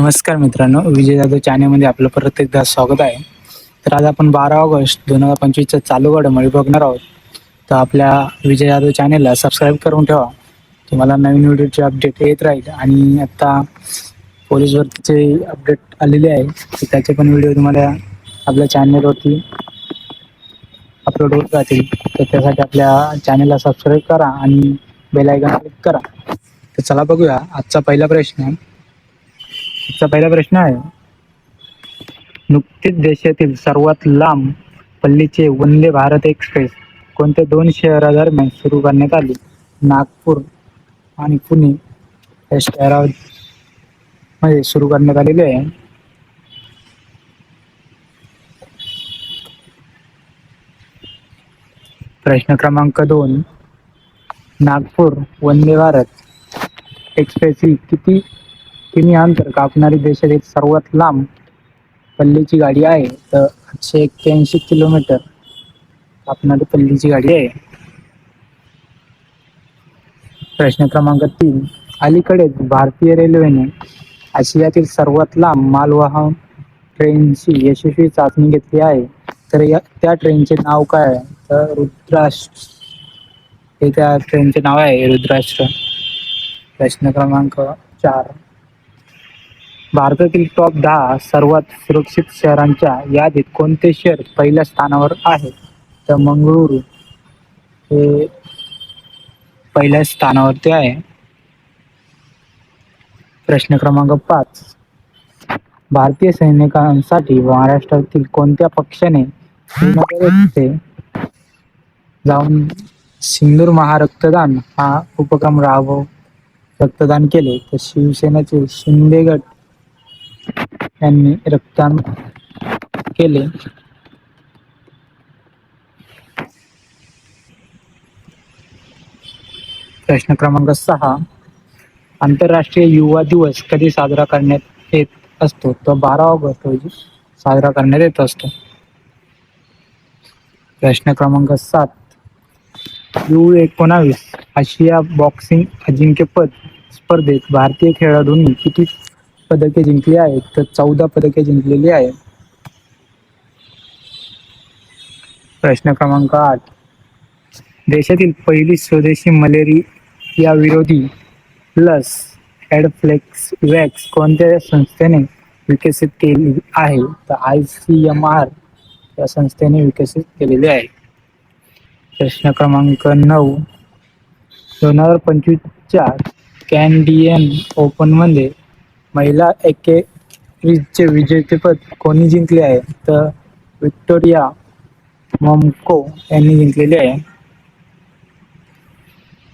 नमस्कार मित्रांनो, विजय जाधव चॅनलमध्ये आपलं परत एकदा स्वागत आहे. तर आज आपण 12 ऑगस्ट 2025 चालू घडामोडी बघणार आहोत. तर आपल्या विजय जाधव चॅनलला सबस्क्राईब करून ठेवा. तुम्हाला नवीन व्हिडिओचे अपडेट येत राहील. आणि आता पोलीस भरतीचे अपडेट आलेले आहे, तर त्याचे पण व्हिडिओ तुम्हाला आपल्या चॅनलवरती अपलोड होत राहतील. तर त्यासाठी आपल्या चॅनलला सबस्क्राईब करा आणि बेल आयकॉन क्लिक करा. तर चला बघूया आजचा पहिला प्रश्न आहे, नुकतीच देशातील सर्वात लांब पल्लीचे वंदे भारत एक्सप्रेस कोणत्या दोन शहरादरम्यान सुरू करण्यात आली? नागपूर आणि पुणे या शहरामध्ये सुरू करण्यात आलेले आहे. प्रश्न क्रमांक 2, नागपूर वंदे भारत एक्सप्रेस ही किती किमी अंतर कापणारी देशातील सर्वात लांब पल्लीची गाडी आहे? तर 881 किलोमीटर कापणारी पल्लीची गाडी आहे. प्रश्न क्रमांक 3, अलीकडेच भारतीय रेल्वेने आशियातील सर्वात लांब मालवाहन ट्रेनची यशस्वी चाचणी घेतली आहे. तर त्या ट्रेनचे नाव काय आहे? तर रुद्राष्ट्र हे त्या ट्रेनचे नाव आहे, रुद्राष्ट्र. प्रश्न क्रमांक 4, भारतातील टॉप 10 सर्वात सुरक्षित शहरांच्या यादीत कोणते शहर पहिल्या स्थानावर आहे? तर मंगळुरू हे पहिल्या स्थानावरती आहे. प्रश्न क्रमांक 5, भारतीय सैनिकांसाठी महाराष्ट्रातील कोणत्या पक्षाने श्रीनगर येथे जाऊन सिंदूर महारक्तदान हा उपक्रम रक्तदान केले? तर शिवसेनेचे शिंदे गट यांनी रक्तदान केले. प्रश्न क्रमांक 6, आंतरराष्ट्रीय युवा दिवस कधी साजरा करण्यात येत असतो? तर 12 ऑगस्ट रोजी साजरा करण्यात येत असतो. प्रश्न क्रमांक 7, U19 आशिया बॉक्सिंग अजिंक्यपद स्पर्धेत भारतीय खेळाडूंनी किती पदके जिंकली आहेत? तर 14 पदके जिंकलेली आहेत. प्रश्न क्रमांक 8, देशातील पहिली स्वदेशी मलेरिया विरोधी लस एडफ्लेक्स वॅक्स कोणत्या संस्थेने विकसित केली आहे? तर ICMR या संस्थेने विकसित केलेली आहे. प्रश्न क्रमांक 9, 2025च्या कॅनेडियन ओपनमध्ये महिला एकेरीचे विजेतेपद कोणी जिंकले आहे? तर व्हिक्टोरिया मोमको यांनी जिंकलेले आहे.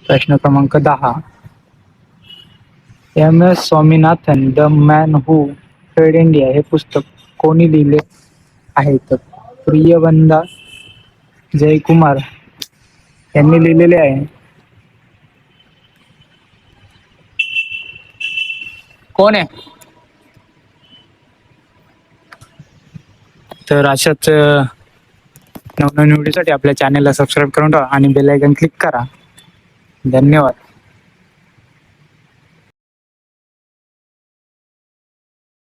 प्रश्न क्रमांक 10, MS Swaminathan the man who फेड इंडिया हे पुस्तक कोणी लिहिले आहे? तर प्रियवंदा जयकुमार यांनी लिहिलेले आहे. कोण आहे? तर अशाच नवनवीन व्हिडिओसाठी आपल्या चॅनलला सबस्क्राईब करून ठेवा आणि बेल आयकॉन क्लिक करा. धन्यवाद.